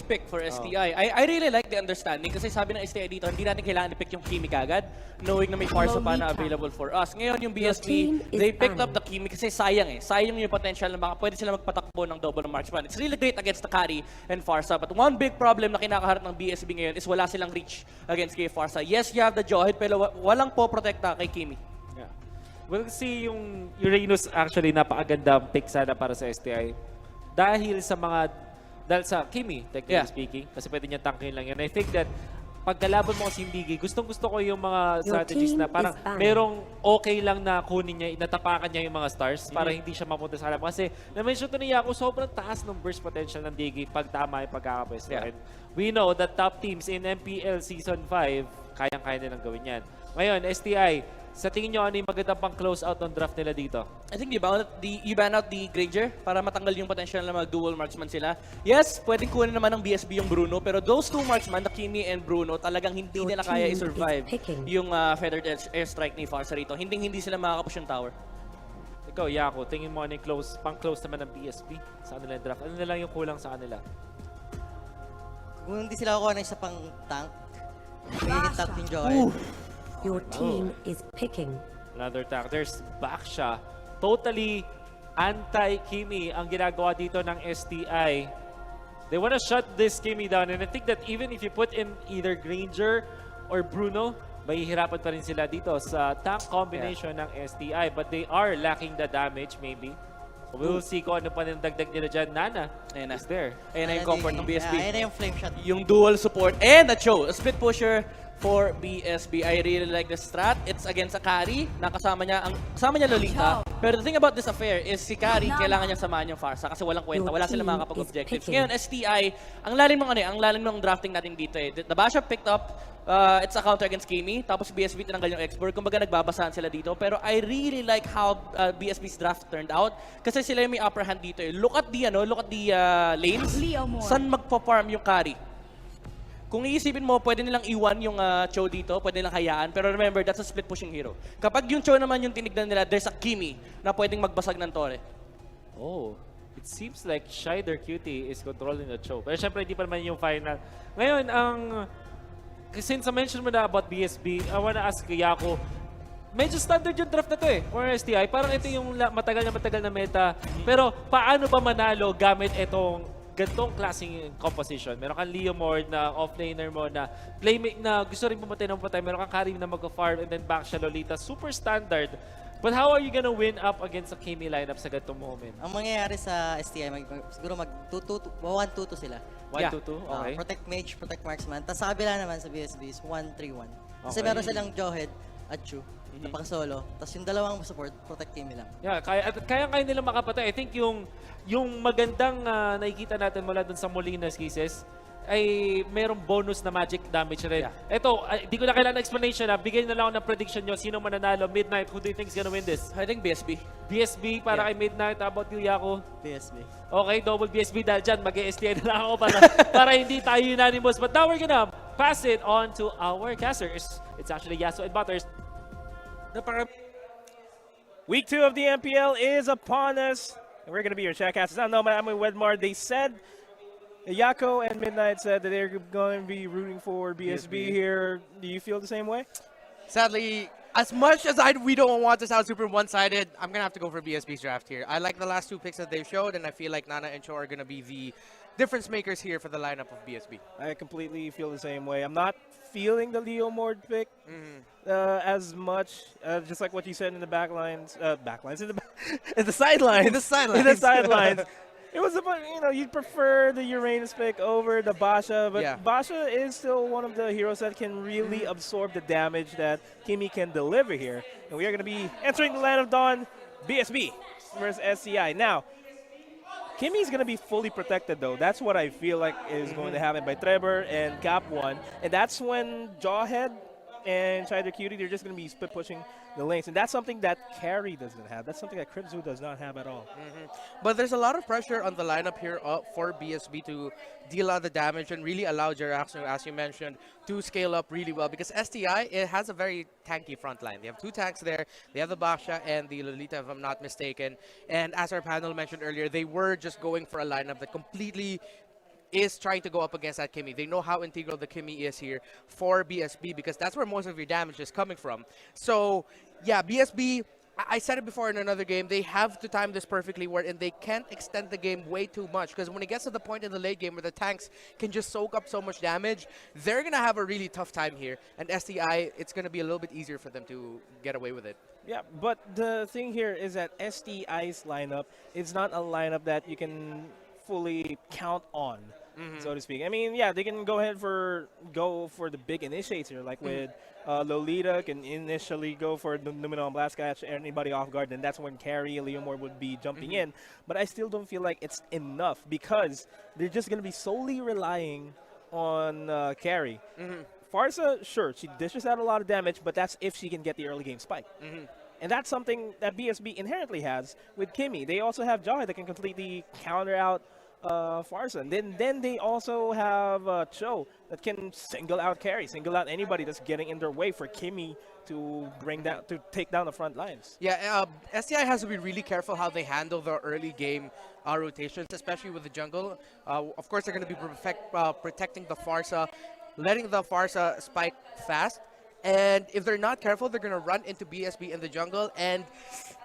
pick for STI. I really like the understanding kasi sabi ng STI dito, hindi natin kailangan i-pick yung Kimi kagad, knowing na may Farsa pa na available for us. Ngayon yung BSB, they picked up the Kimi kasi sayang eh. Sayang yung potential na pwede sila magpatakbo ng double marksman. It's really great against the carry and Farsa. But one big problem na kinakaharap ng BSB ngayon is wala silang reach against kay Farsa. Yes, you have the Jawhead, pero walang po-protekta kay Kimi. Yeah. We'll see yung Uranus actually napakagandang pick sana para sa STI. Dahil sa Kimi, technically speaking, kasi pwede niya tankin lang yan. I think that pagkalaban mo si Biggie, gustong-gusto ko yung mga strategies na parang merong okay lang na kunin niya, natapakan niya yung mga stars para hindi siya mapunta sa halaman. Kasi na-mention to ni Yako, sobrang taas ng burst potential ng Biggie pag tama yung pagkakapwesto. And we know that top teams in MPL Season 5, kayang-kaya nilang gawin yan. Ngayon, STI, sa tingin nyo, ano yung magandang pang-close out ng draft nila dito? I think you ban out the Granger para matanggal yung potential na mag-dual marksman sila. Yes, pwedeng kunin naman ng BSB yung Bruno, pero those two marksman, the Kimi and Bruno, talagang hindi nila kaya i-survive yung feathered airstrike ni Farsa rito. Hindi sila makakapush yung tower. Ikaw, Yako, tingin mo ano yung pang-close naman ng BSB sa kanila draft? Ano na lang yung kulang sa kanila? Kung hindi sila kukuha ng isa pang tank, may tank yung Jawhead. Your team is picking. Another tank. There's Baksha. Totally anti-Kimi ang ginagawa dito ng STI. They want to shut this Kimi down. And I think that even if you put in either Granger or Bruno, mahihirapan pa rin sila dito sa tank combination ng STI. But they are lacking the damage maybe. We'll see kung ano pa yung dagdag nila dyan. Nana is there. Ayan na yung comfort ng BSB. Ayan na yung flame shot. Yung dual support and a Cho. A split pusher for BSB. I really like the strat. It's against a carry. Kasama niya Lolita. Pero the thing about this affair is si carry, kailangan niya samahan yung Farsa kasi walang kwenta. Wala silang makakapag-objectives. Ngayon, STI, ang lalim ng drafting natin dito eh. The Basha picked up, it's a counter against Kimi. Tapos BSB tinanggal yung export. Kumbaga nagbabasahan sila dito. Pero I really like how BSB's draft turned out. Kasi sila yung may upper hand dito eh. Look at the lanes. Saan magpa-farm yung carry? Kung iisipin mo, pwede nilang iwan yung Cho dito, pwede nilang hayaan. Pero remember, that's a split pushing hero. Kapag yung Cho naman yung tinignan nila, there's a Kimi na pwedeng magbasag ng Torre. Oh, it seems like Shider Cutie is controlling the Cho. Pero syempre, hindi pa naman yung final. Ngayon, since I-mention mo na about BSB, I wanna ask Yako, medyo standard yung draft na to eh, for STI. Parang ito yung matagal na meta. Pero paano ba manalo gamit itong gantong klaseng composition? Meron kang Leo Mord na offlaner mo na playmate na gusto rin pumatay ng patay. Meron kang Karim na mag-farm and then Baksha Lolita. Super standard. But how are you gonna win up against a Kimi lineup sa gantong moment? Ang mangyayari sa STI, siguro mag-1-2-2 sila. 1-2-2? Okay. Protect mage, protect marksman. Tapos sa kabila naman sa BSB is 1-3-1. Kasi meron silang Jawhead at Chu. Napaka-solo. Tapos yung dalawang support, protect Kimi lang. Yeah, kaya nila makapatay. I think yung magandang nakikita natin mula dun sa Molina's cases ay merong bonus na magic damage rin. Ito, di ko na kailangan explanation na. Bigay na lang ako ng prediction nyo. Sino mananalo? Midnight, who do you think is gonna win this? I think BSB. BSB para kay Midnight. How about you, Yako? BSB. Okay, double BSB dahil dyan. Mag-STI na lang ako para hindi tayo unanimous. But now we're gonna pass it on to our casters. It's actually Yaso and Butters. Week 2 of the MPL is upon us, and we're going to be your chatcasters. I don't know, I'm with Wedmar. They said, Yako and Midnight said that they're going to be rooting for BSB here. Do you feel the same way? Sadly, as much as we don't want to sound super one-sided, I'm going to have to go for BSB's draft here. I like the last two picks that they've showed, and I feel like Nana and Cho are going to be the difference makers here for the lineup of BSB. I completely feel the same way. I'm not feeling the Leo Mord pick as much, just like what you said in the backlines, in the sidelines. In the sidelines. In the sidelines. It was about, you'd prefer the Uranus pick over the Basha, but Basha is still one of the heroes that can really absorb the damage that Kimi can deliver here. And we are going to be entering the Land of Dawn, BSB versus SCI. Now, Kimi's going to be fully protected, though. That's what I feel like is going to happen by Trevor and Cap 1. And that's when Jawhead and Shider Cutie, they're just going to be split pushing the lanes. And that's something that Carry doesn't have. That's something that Kribzu does not have at all. But there's a lot of pressure on the lineup here for BSB to deal out the damage and really allow Jirax, as you mentioned, to scale up really well. Because STI, it has a very tanky front line. They have two tanks there. They have the Baksha and the Lolita, if I'm not mistaken. And as our panel mentioned earlier, they were just going for a lineup that completely is trying to go up against that Kimmy. They know how integral the Kimmy is here for BSB because that's where most of your damage is coming from. So, yeah, BSB, I said it before in another game, they have to time this perfectly wherein they can't extend the game way too much because when it gets to the point in the late game where the tanks can just soak up so much damage, they're going to have a really tough time here. And STI, it's going to be a little bit easier for them to get away with it. Yeah, but the thing here is that STI's lineup is not a lineup that you can fully count on, so to speak. I mean, yeah, they can go for the big initiator, like with Lolita can initially go for the Numenor Blast, catch anybody off guard, and that's when Carrie and Leomord would be jumping in. But I still don't feel like it's enough because they're just going to be solely relying on Carrie. Farsa, sure, she dishes out a lot of damage, but that's if she can get the early game spike. And that's something that BSB inherently has with Kimmy. They also have Jawhead that can completely counter out Farsa. And then they also have Cho that can single out Carry, single out anybody that's getting in their way for Kimmy to take down the front lines. Yeah, STI has to be really careful how they handle the early game rotations, especially with the jungle. Of course, they're going to be protecting the Farsa, letting the Farsa spike fast. And if they're not careful, they're going to run into BSB in the jungle. And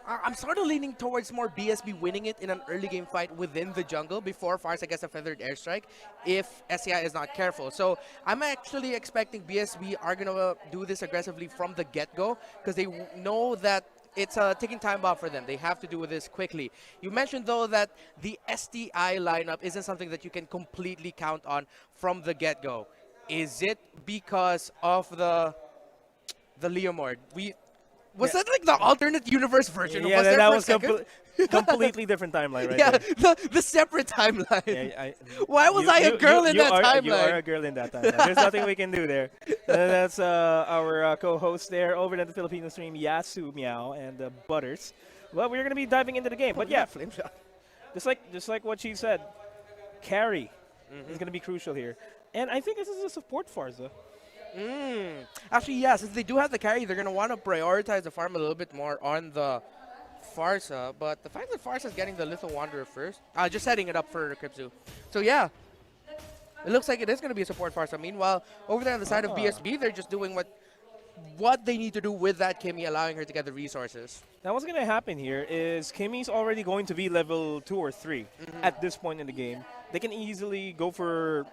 I'm sort of leaning towards more BSB winning it in an early game fight within the jungle before Farsa gets a feathered airstrike if SCI is not careful. So I'm actually expecting BSB are going to do this aggressively from the get-go because they know that it's a ticking time bomb for them. They have to do this quickly. You mentioned, though, that the STI lineup isn't something that you can completely count on from the get-go. Is it because of the Leomord? Was that like the alternate universe version of us there that for a was second? completely different timeline, right? Yeah, there. the separate timeline. Yeah, Why was I a girl in that timeline? You are a girl in that timeline. There's nothing we can do there. That's our co-host there over at the Filipino stream, Yasu Meow and Butters. Well, we're going to be diving into the game. But yeah, flame shot. Just like what she said, carry is going to be crucial here. And I think this is a support Farsa. Actually, yeah, since they do have the carry, they're going to want to prioritize the farm a little bit more on the Farsa. But the fact that Farsa is getting the Lethal Wanderer first, just setting it up for Kripzu. So, yeah, it looks like it is going to be a support Farsa. Meanwhile, over there on the side of BSB, they're just doing what they need to do with that Kimmy, allowing her to get the resources. Now, what's going to happen here is Kimmy's already going to be level 2 or 3 at this point in the game. They can easily go for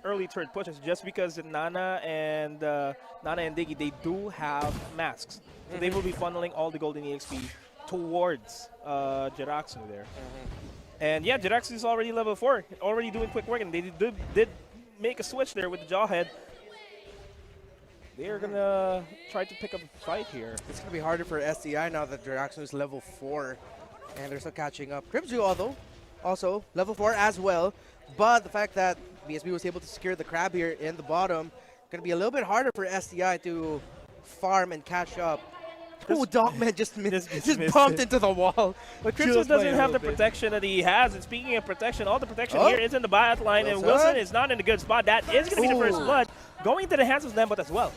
early turret pushes just because Nana and Diggy, they do have masks. So they will be funneling all the golden EXP towards Jiraxu there. And yeah, Jiraxu is already level 4, already doing quick work, and they did make a switch there with the Jawhead. They are going to try to pick up a fight here. It's going to be harder for SCI now that Jiraxu is level 4, and they're still catching up. Kripzu, although, also level 4 as well, but the fact that BSB was able to secure the crab here in the bottom, going to be a little bit harder for STI to farm and catch up. Oh, Dogman just bumped into the wall. But Kripzu doesn't have the protection that he has. And speaking of protection, all the protection here is in the buyout line, and Wilson is not in a good spot. That is going to be the first blood going into the hands of Lembot as well.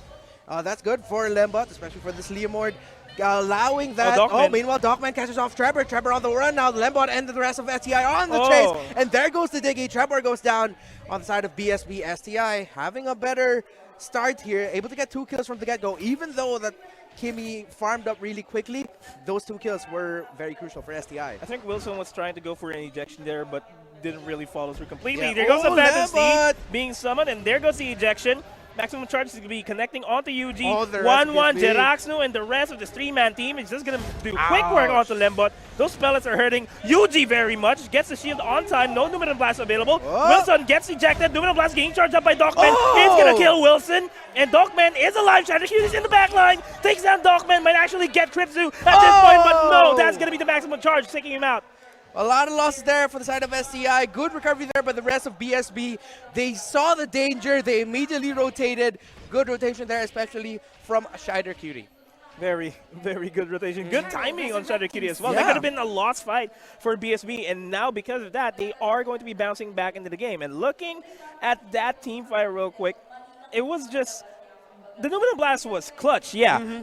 That's good for Lembot, especially for this Leomord. Allowing that. Meanwhile, Dogman catches off Trevor. Trevor on the run now. Lembot and the rest of STI on the chase. And there goes the Diggy. Trevor goes down on the side of BSB. STI having a better start here. Able to get 2 kills from the get-go. Even though that Kimmy farmed up really quickly, those 2 kills were very crucial for STI. I think Wilson was trying to go for an ejection there, but didn't really follow through completely. There goes the Fantasy being summoned, and there goes the ejection. Maximum charge is going to be connecting onto UG. 1-1, Jiraxu and the rest of the 3-man team is just going to do quick work onto Lembot. Those pellets are hurting UG very much. Gets the shield on time. No Numenor Blast available. Wilson gets ejected. Numenor Blast getting charged up by Dogman. It's going to kill Wilson. And Dogman is alive. Shattercute is in the back line. Takes down Dogman. Might actually get Kripzu at this point, but no. That's going to be the maximum charge, taking him out. A lot of losses there for the side of STI. Good recovery there by the rest of BSB. They saw the danger. They immediately rotated. Good rotation there, especially from Shider Cutie. Very, very good rotation. Good timing on Shider Cutie as well. That could have been a lost fight for BSB. And now, because of that, they are going to be bouncing back into the game. And looking at that team fight real quick, it was just... The Numenor Blast was clutch,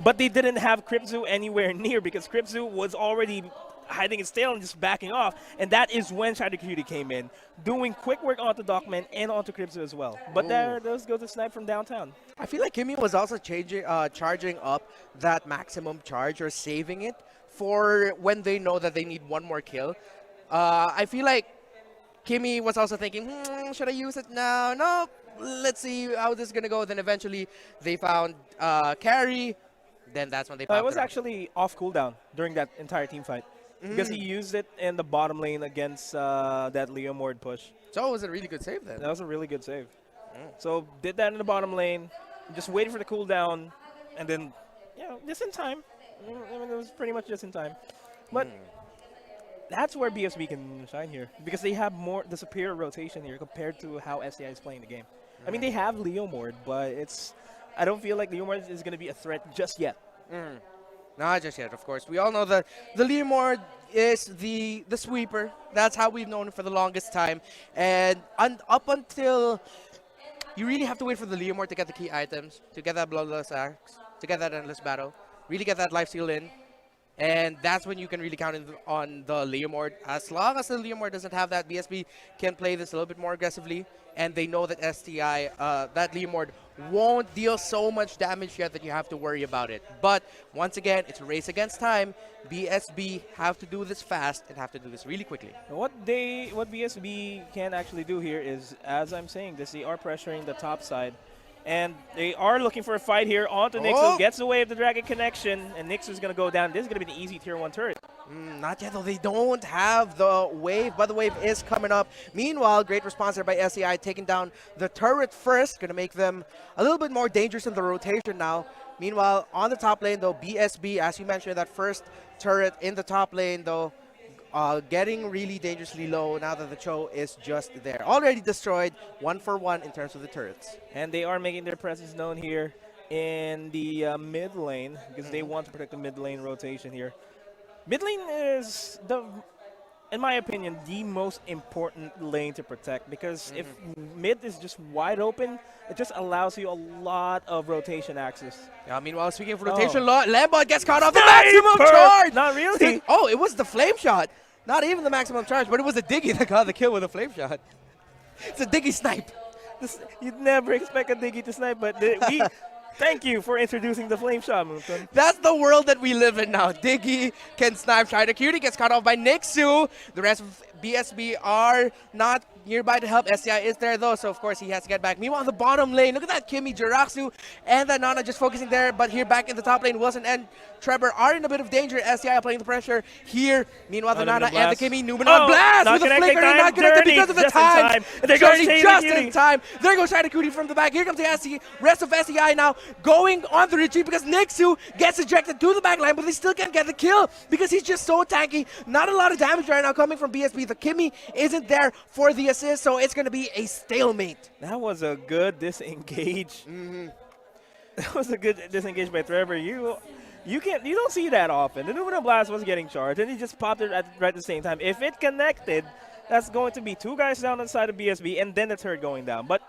but they didn't have Kripzu anywhere near because Kripzu was already hiding its tail and just backing off. And that is when Shadow Cutie came in, doing quick work onto Dockman and onto Cribs as well. But there those go to snipe from downtown. I feel like Kimmy was also charging up that maximum charge or saving it for when they know that they need one more kill. I feel like Kimmy was also thinking, should I use it now? No, let's see how this is going to go. Then eventually they found carry. Then that's when they popped It was it up. actually off cooldown during that entire team fight. Because he used it in the bottom lane against that Leo Mord push. So it was a really good save then. That was a really good save. So did that in the bottom lane, just waited for the cooldown, and then, just in time. I mean, it was pretty much just in time. But that's where BSB can shine here, because they have the superior rotation here compared to how SCI is playing the game. I mean, they have Leo Mord, but I don't feel like Leo Mord is going to be a threat just yet. Not just yet, of course. We all know that the Leomord is the sweeper. That's how we've known it for the longest time. And up until you really have to wait for the Leomord to get the key items, to get that Bloodless Axe, to get that Endless Battle, really get that Lifesteal in. And that's when you can really count on the Leomord. As long as the Leomord doesn't have that, BSB can play this a little bit more aggressively. And they know that STI, that Leomord, won't deal so much damage yet that you have to worry about it. But once again, it's a race against time. BSB have to do this fast and have to do this really quickly. What BSB can actually do here is, as I'm saying this, they are pressuring the top side. And they are looking for a fight here onto Nixu. Gets away with the Dragon connection, and Nixu's going to go down. This is going to be the easy tier 1 turret. Not yet, though. They don't have the wave, but the wave is coming up. Meanwhile, great response there by SEI, taking down the turret first. Going to make them a little bit more dangerous in the rotation now. Meanwhile, on the top lane, though, BSB, as you mentioned, that first turret in the top lane, though, getting really dangerously low now that the Cho is just there. Already destroyed, 1 for 1 in terms of the turrets. And they are making their presence known here in the mid lane, because they want to protect the mid lane rotation here. Mid lane is, in my opinion, the most important lane to protect, because if mid is just wide open, it just allows you a lot of rotation access. Yeah, meanwhile, speaking of rotation, Lambot gets caught off the Sniper! maximum charge! Not really. Oh, it was the flame shot. Not even the maximum charge, but it was a Diggy that got the kill with a flame shot. It's a Diggy snipe. You'd never expect a Diggy to snipe, but thank you for introducing the flame shot, Moonton. That's the world that we live in now. Diggy can snipe. Shadow Cutie gets caught off by Nixu. The rest of BSB are not nearby to help. SCI is there though, so of course he has to get back. Meanwhile, on the bottom lane, look at that Kimmy, Jiraxu, and that Nana just focusing there. But here back in the top lane, Wilson and Trevor are in a bit of danger. SCI applying the pressure here. Meanwhile, the Nana and the Kimmy, Numenon blast with a flicker, and not connected because of the time. Journey just in time. There goes Shadow Cutie from the back. Here comes the rest of SCI now going on the retreat because Nixu gets ejected to the back line, but they still can't get the kill because he's just so tanky. Not a lot of damage right now coming from BSB. The Kimmy isn't there for the assist, so it's going to be a stalemate. That was a good disengage. That was a good disengage by Trevor. You don't see that often. The Numenon Blast was getting charged, and he just popped it right at the same time. If it connected, that's going to be 2 guys down on the side of BSB, and then the turret going down. But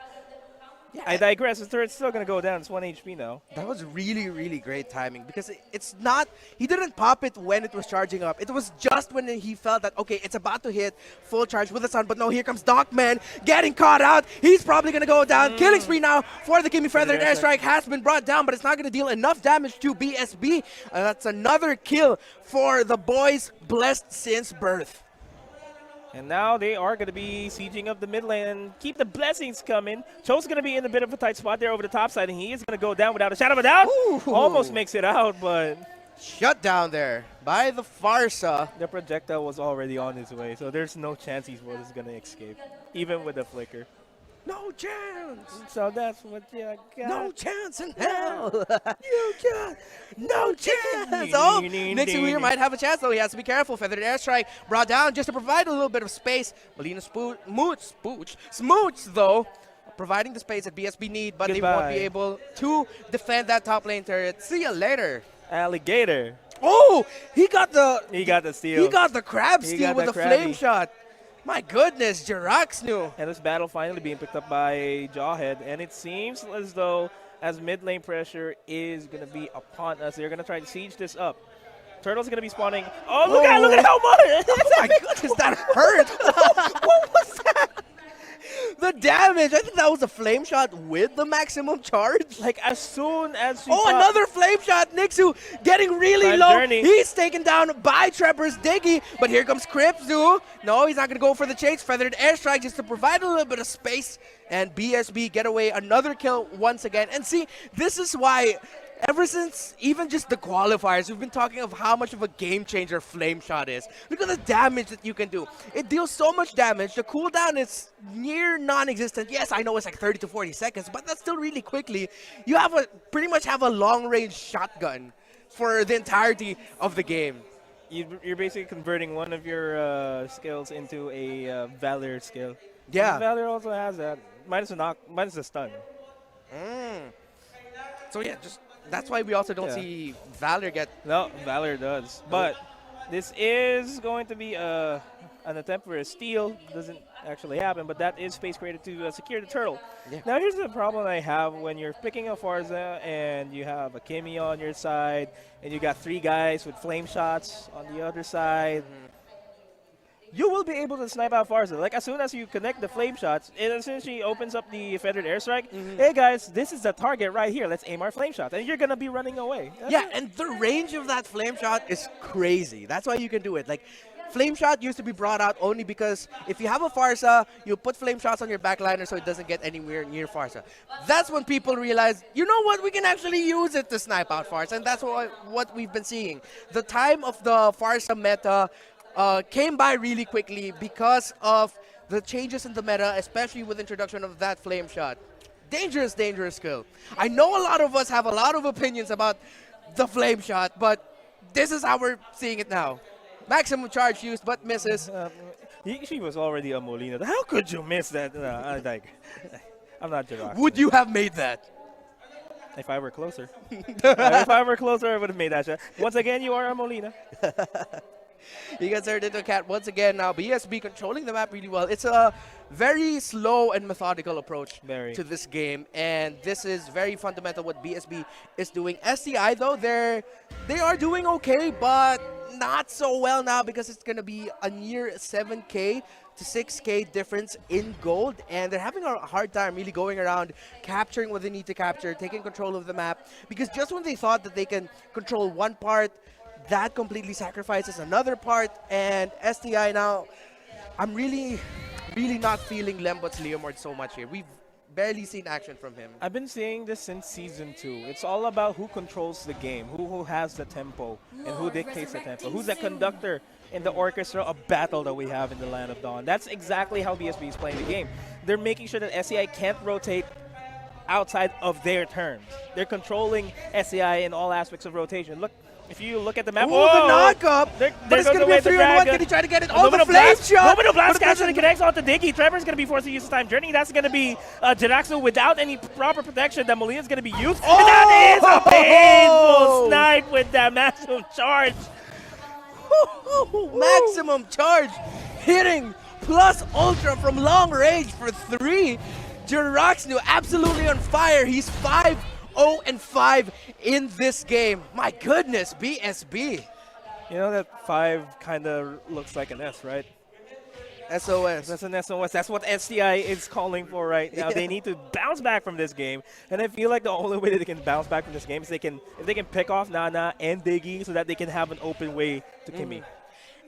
yeah, I digress. The turret's still going to go down. It's 1 HP now. That was really, really great timing because it's not, he didn't pop it when it was charging up. It was just when he felt that, okay, it's about to hit full charge with the sun. But no, here comes Dockman getting caught out. He's probably going to go down. Killing spree now for the Kimmy Feathered Airstrike has been brought down, but it's not going to deal enough damage to BSB. That's another kill for the boys blessed since birth. And now they are going to be sieging up the mid lane and keep the blessings coming. Cho's going to be in a bit of a tight spot there over the top side, and he is going to go down without a shadow of a doubt. Ooh. Almost makes it out, but Shut down there by the Farsa. the projectile was already on his way, so there's no chance he was going to escape, even with the flicker. No chance. So that's what you got. No chance in hell. You got no chance. Oh, Nixie here might have a chance, though. He has to be careful. Feathered Airstrike brought down just to provide a little bit of space. Melina Smooch, though, providing the space that BSB need, but they won't be able to defend that top lane turret. See you later. Alligator. Oh, he got the steal. He got the crab steal with the flame shot. My goodness, Jiraxnu. And this battle finally being picked up by Jawhead, and it seems as though as mid lane pressure is going to be upon us, they're going to try to siege this up. Turtle's gonna be spawning. Oh, look at how much! Oh my goodness, that hurt! What was that? The damage! I think that was a flame shot with the maximum charge. Like as soon as she Oh, another flame shot! Nixu getting really Time low. journey. He's taken down by Trevor's Diggy, but here comes Cripzu. No, he's not going to go for the chase. Feathered airstrike just to provide a little bit of space. And BSB get away another kill once again. And see, this is why ever since even just the qualifiers, we've been talking of how much of a game changer Flame Shot is. Look at the damage that you can do. It deals so much damage. The cooldown is near non-existent. Yes, I know it's like 30 to 40 seconds, but that's still really quickly. You have pretty much have a long-range shotgun for the entirety of the game. You're basically converting one of your skills into a Valor skill. Yeah. Valor also has that. Minus a stun. So yeah, that's why we also don't Yeah. see Valor get. No, Valor does. But this is going to be an attempt for a steal. Doesn't actually happen, but that is space created to secure the turtle. Yeah. Now here's the problem I have when you're picking a Farza and you have a Kimmy on your side and you got 3 guys with flame shots on the other side. You will be able to snipe out Farza. Like, as soon as you connect the flame shots, and as soon as she opens up the feathered airstrike, hey guys, this is the target right here. Let's aim our flame shot. And you're going to be running away. That's Yeah, it. and the range of that flame shot is crazy. That's why you can do it. Like, flame shot used to be brought out only because if you have a Farsa, you put flame shots on your backliner so it doesn't get anywhere near Farsa. That's when people realize, you know what, we can actually use it to snipe out Farsa, and that's what we've been seeing. The time of the Farsa meta came by really quickly because of the changes in the meta, especially with introduction of that flame shot. Dangerous, dangerous skill. I know a lot of us have a lot of opinions about the flame shot, but this is how we're seeing it now. Maximum charge used, but misses. She was already a Molina. How could you miss that? I'm not Jirok. Would you have made that? If I were closer. If I were closer, I would have made that shot. Once again, you are a Molina. He gets turned into a cat once again now. BSB controlling the map really well. It's a very slow and methodical approach to this game, and this is very fundamental what BSB is doing. STI though, they are doing okay, but not so well now because it's gonna be a near 7K to 6K difference in gold, and they're having a hard time really going around capturing what they need to capture, taking control of the map, because just when they thought that they can control one part, that completely sacrifices another part. And STI now, I'm really not feeling Lembot's Leomord so much here. We've barely seen action from him. I've been saying this since Season 2. It's all about who controls the game, who has the tempo, and who dictates the tempo. Who's the conductor in the orchestra of battle that we have in the Land of Dawn. That's exactly how BSB is playing the game. They're making sure that SCI can't rotate outside of their terms. They're controlling SCI in all aspects of rotation. Look, if you look at the map, Oh, the knock-up! But it's going to be a 3-on-1. Can he try to get it? Oh, the flame shot! Moment of blast catch and it connects onto Diggy. Trevor's going to be forced to use his time journey. That's going to be Jiraxo without any proper protection that Molina's going to be used. Oh! And that is a painful snipe with that massive charge. Maximum charge hitting plus ultra from long range for 3. Jiraxo absolutely on fire. He's 5-0-5 in this game. My goodness, BSB. You know that 5 kind of looks like an S, right? SOS. That's an SOS. That's what STI is calling for right now. They need to bounce back from this game, and I feel like the only way that they can bounce back from this game is if they can pick off Nana and Diggy so that they can have an open way to Kimmy.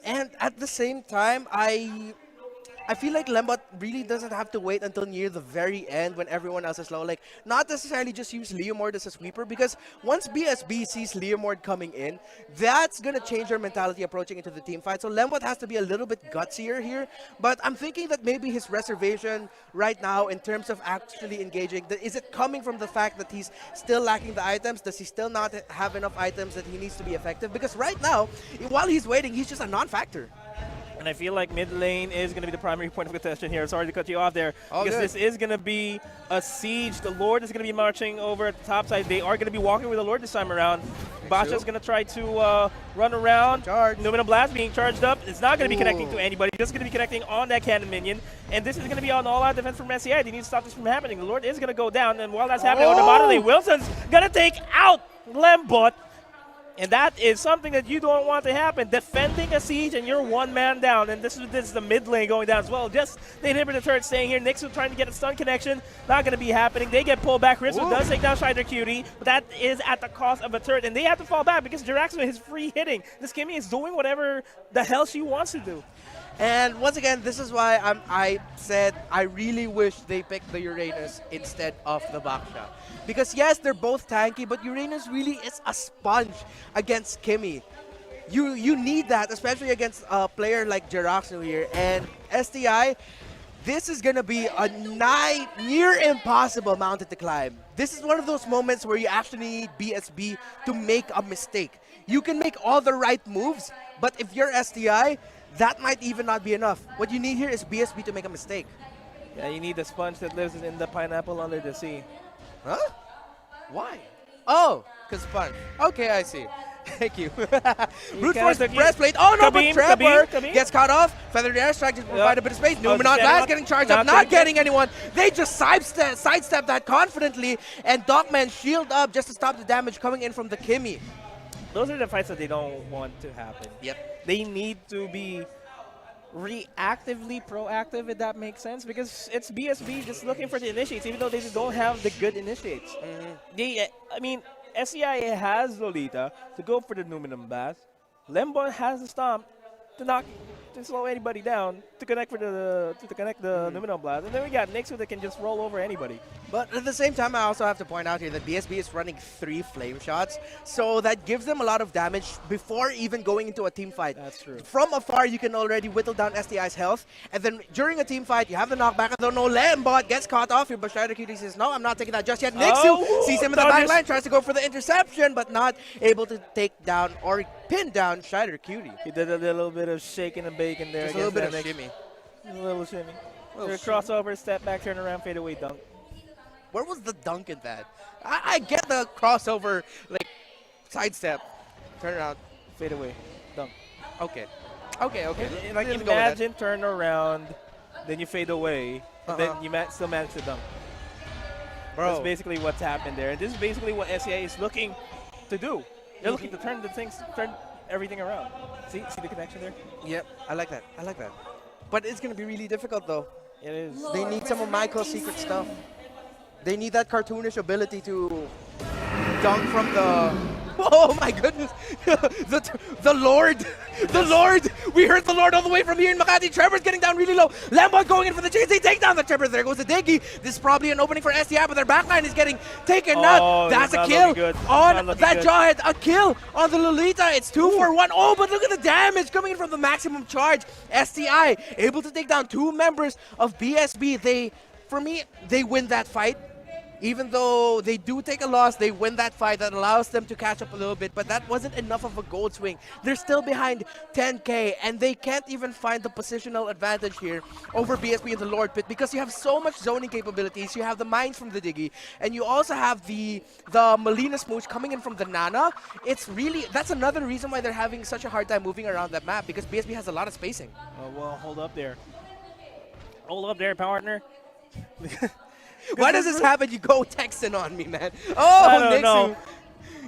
And at the same time, I feel like Lembot really doesn't have to wait until near the very end when everyone else is low. Like, not necessarily just use Leomord as a sweeper, because once BSB sees Leomord coming in, that's going to change their mentality approaching into the team fight. So Lembot has to be a little bit gutsier here. But I'm thinking that maybe his reservation right now in terms of actually engaging, is it coming from the fact that he's still lacking the items? Does he still not have enough items that he needs to be effective? Because right now, while he's waiting, he's just a non-factor. And I feel like mid lane is going to be the primary point of contention here. Sorry to cut you off there. Because this is going to be a siege. The Lord is going to be marching over at the top side. They are going to be walking with the Lord this time around. Basha's going to try to run around. Numina Blast being charged up. It's not going to be connecting to anybody. Just going to be connecting on that cannon minion. And this is going to be an all-out defense from SCI. They need to stop this from happening. The Lord is going to go down. And while that's happening on the bottom lane, Wilson's going to take out Lembot. And that is something that you don't want to happen. Defending a siege and you're one man down. And this is the mid lane going down as well. Just the inhibitor turret staying here. Nixu trying to get a stun connection. Not going to be happening. They get pulled back. Rizzo does take down Shider Cutie. But that is at the cost of a turret. And they have to fall back because Jiraxo is free hitting. This Kimmy is doing whatever the hell she wants to do. And once again, this is why I said I really wish they picked the Uranus instead of the Baksha. Because yes, they're both tanky, but Uranus really is a sponge against Kimmy. You need that, especially against a player like Jiraxo here. And STI, this is going to be a near impossible mountain to climb. This is one of those moments where you actually need BSB to make a mistake. You can make all the right moves, but if you're STI, that might even not be enough. What you need here is BSB to make a mistake. Yeah, you need the sponge that lives in the pineapple under the sea. Huh? Why? Oh, because sponge. Okay, I see. Thank you. Brute force breastplate. Oh no, but Trevor gets caught off. Feather airstrike just provide a bit of space. Numenor Blast getting charged up, not getting anyone. They just sidestep that confidently, and Dogman shield up just to stop the damage coming in from the Kimmy. Those are the fights that they don't want to happen. Yep. They need to be reactively proactive, if that makes sense, because it's BSB just looking for the initiates, even though they just don't have the good initiates. I mean, SCI has Lolita to go for the Numenum Blast. Lembon has the Stomp to slow anybody down, to connect the Numenum Blast, and then we got Nixu that can just roll over anybody. But at the same time, I also have to point out here that BSB is running 3 flame shots, so that gives them a lot of damage before even going into a team fight. That's true. From afar, you can already whittle down STI's health, and then during a team fight, you have the knockback. I don't know, Lembot gets caught off here, but Shider Cutie says, no, I'm not taking that just yet. Nixu sees him in the backline, tries to go for the interception, but not able to take down or pin down Shider Cutie. He did a little bit of shaking and baking there. Just a little bit of shimmy. A little shimmy. Crossover, step back, turn around, fade away, dunk. Where was the dunk in that? I get the crossover, like, sidestep, turn around, Fade away, dunk. okay. Okay. Like, imagine turn around, then you fade away, and then you still manage to dunk. Bro. That's basically what's happened there. And this is basically what SCA is looking to do. They're looking to turn everything around. See the connection there? Yep, I like that. But it's going to be really difficult, though. It is. They need some of Michael's secret stuff. They need that cartoonish ability to dunk from the... Oh my goodness! the Lord! The Lord! We heard the Lord all the way from here in Makati. Trevor's getting down really low. Lambot going in for the chase. They take down the Trevor. There goes the Diggy. This is probably an opening for STI, but their backline is getting taken out. That's a kill on that Jawhead. A kill on the Lolita. It's 2 for 1. Oh, but look at the damage coming in from the maximum charge. STI able to take down 2 members of BSB. For me, they win that fight. Even though they do take a loss, they win that fight. That allows them to catch up a little bit, but that wasn't enough of a gold swing. They're still behind 10K, and they can't even find the positional advantage here over BSB in the Lord Pit because you have so much zoning capabilities. You have the mines from the Diggy, and you also have the Melina Smooch coming in from the Nana. That's another reason why they're having such a hard time moving around that map, because BSB has a lot of spacing. Well, hold up there. Hold up there, partner. Why does this happen? You go Texan on me, man. I Oh, don't know.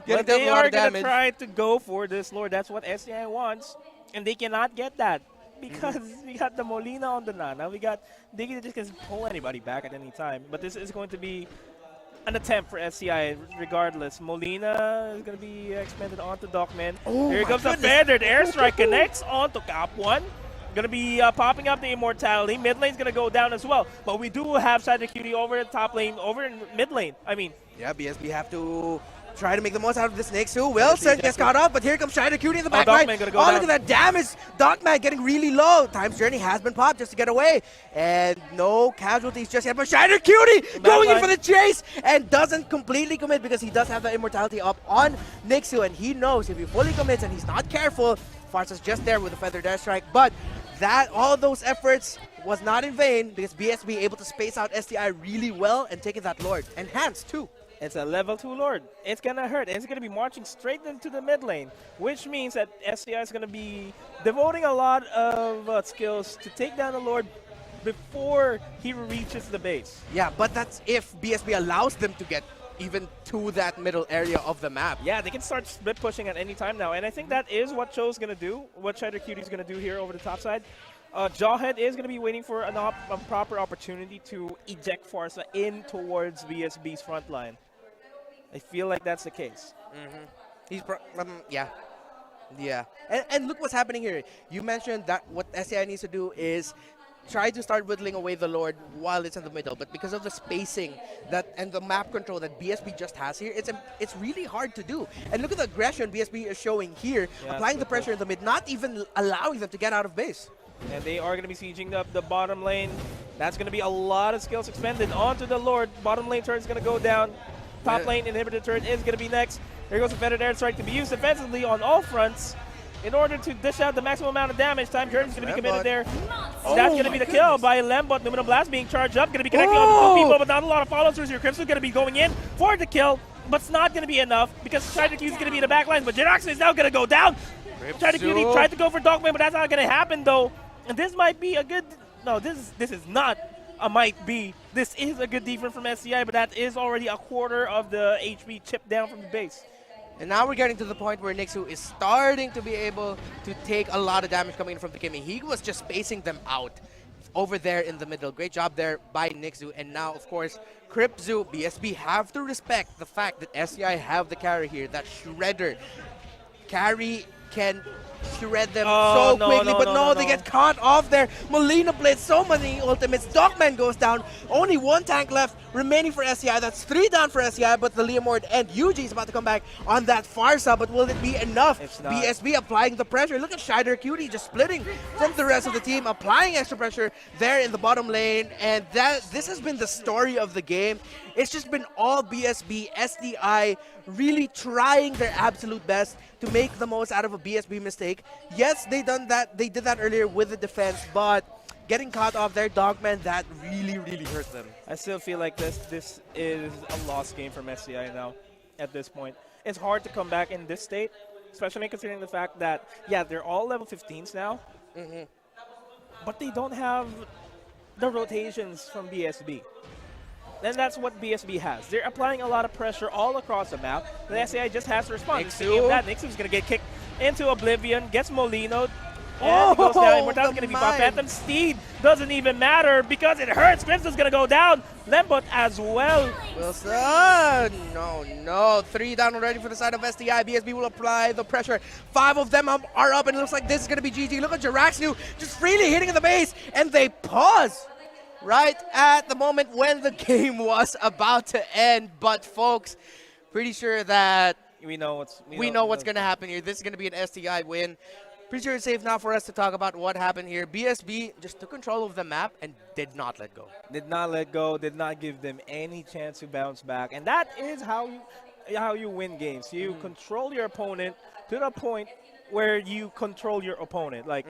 Getting But they a lot are of going damage. to try to go for this Lord. That's what SCI wants. And they cannot get that because we got the Molina on the Nana. We got Diggy that just can pull anybody back at any time. But this is going to be an attempt for SCI regardless. Molina is going to be expanded onto Dogman. Here comes the feathered airstrike. Connects onto Cap 1. Going to be popping up the immortality. Mid lane's going to go down as well. But we do have Shider Cutie over the top lane, over in mid lane. I mean, yeah, BSB have to try to make the most out of this next too. Wilson gets caught up, but here comes Shider Cutie in the back line. Dogman gonna go look down. at that damage. Dogman getting really low. Time's Journey has been popped just to get away. And no casualties just yet. But Shider Cutie going in for the chase and doesn't completely commit because he does have the immortality up on Nixu. And he knows if he fully commits and he's not careful, Farsa's just there with a feather dash strike. But all those efforts was not in vain because BSB able to space out STI really well and taking that Lord. And Hans too. it's a level 2 Lord. It's going to hurt. It's going to be marching straight into the mid lane, which means that STI is going to be devoting a lot of skills to take down the Lord before he reaches the base. Yeah, but that's if BSB allows them to get even to that middle area of the map. Yeah, they can start split pushing at any time now, and I think that is what Cho's going to do, what Cheddar Cutie's going to do here over the top side. Jawhead is going to be waiting for a proper opportunity to eject Farsa in towards BSB's front line. I feel like that's the case. He's yeah. Yeah. And look what's happening here. You mentioned that what SCI needs to do is try to start whittling away the Lord while it's in the middle. But because of the spacing and the map control that BSB just has here, it's really hard to do. And look at the aggression BSB is showing here, applying the pressure in the mid, not even allowing them to get out of base. And they are going to be sieging up the bottom lane. That's going to be a lot of skills expended onto the Lord. Bottom lane turret is going to go down. Top lane inhibitor turret is going to be next. There goes a feathered air strike to be used defensively on all fronts in order to dish out the maximum amount of damage. Time Journey is going to be committed there. That's going to be the kill by Lembot. Numinal Blast being charged up. Going to be connecting on the 2 people, but not a lot of follow-throughs here. Crimson is going to be going in for the kill, but it's not going to be enough because Strider Q is going to be in the back lines, but Jirax is now going to go down. Strider Q tried to go for Dogman, but that's not going to happen though. And this might be a good... No, this is not a might be. This is a good defense from SCI, but that is already a quarter of the HP chipped down from the base. And now we're getting to the point where Nixu is starting to be able to take a lot of damage coming in from the Kimmy. He was just spacing them out over there in the middle. Great job there by Nixu. And now, of course, Kripzu, BSB have to respect the fact that SCI have the carry here. That Shredder carry can shred them so quickly, but they get caught off there. Molina played so many ultimates. Dogman goes down. Only 1 tank left remaining for SCI. That's 3 down for SCI, but the Leomord and Yuji is about to come back on that Farsa, but will it be enough? BSB applying the pressure. Look at Shider Cutie just splitting from the rest of the team, applying extra pressure there in the bottom lane, and this has been the story of the game. It's just been all BSB, SDI really trying their absolute best to make the most out of a BSB mistake. Yes, they did that earlier with the defense, but getting caught off their Dogman, that really, really hurt them. I still feel like this is a lost game from SCI now at this point. It's hard to come back in this state, especially considering the fact that, yeah, they're all level 15s now, but they don't have the rotations from BSB. And that's what BSB has. They're applying a lot of pressure all across the map. The SCI just has to respond. Speaking of that, Nixon's going to get kicked into Oblivion, gets Molino, and he goes down. Immortal's going to be buffed. Phantom Steed doesn't even matter because it hurts. Crimson's going to go down. Lembot as well. Wilson, no. 3 down already for the side of SDI. BSB will apply the pressure. 5 of them are up, and it looks like this is going to be GG. Look at Jiraxnu just freely hitting in the base, and they pause right at the moment when the game was about to end. But folks, pretty sure that we know what's going to happen here. This is going to be an STI win. Pretty sure it's safe now for us to talk about what happened here. BSB just took control of the map and did not let go. Did not let go, did not give them any chance to bounce back. And that is how you win games. You control your opponent to the point where you control your opponent. Like,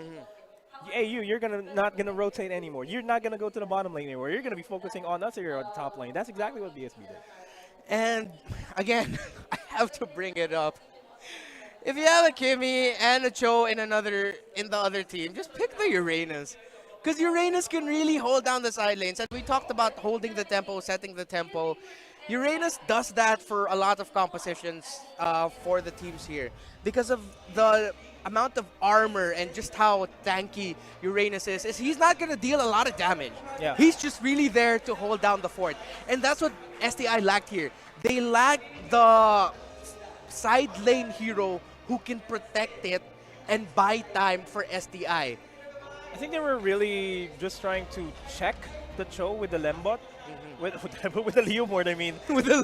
hey, you're not gonna rotate anymore. You're not gonna go to the bottom lane anymore. You're gonna be focusing on us here on the top lane. That's exactly what BSB did. And again, I have to bring it up. If you have a Kimmy and a Cho in the other team, just pick the Uranus. Because Uranus can really hold down the side lanes. And we talked about holding the tempo, setting the tempo. Uranus does that for a lot of compositions for the teams here. Because of the amount of armor and just how tanky Uranus is he's not going to deal a lot of damage. Yeah. He's just really there to hold down the fort. And that's what STI lacked here. They lacked the side lane hero who can protect it and buy time for STI. I think they were really just trying to check the Cho with the Lembot. With the Leomord, I mean. With the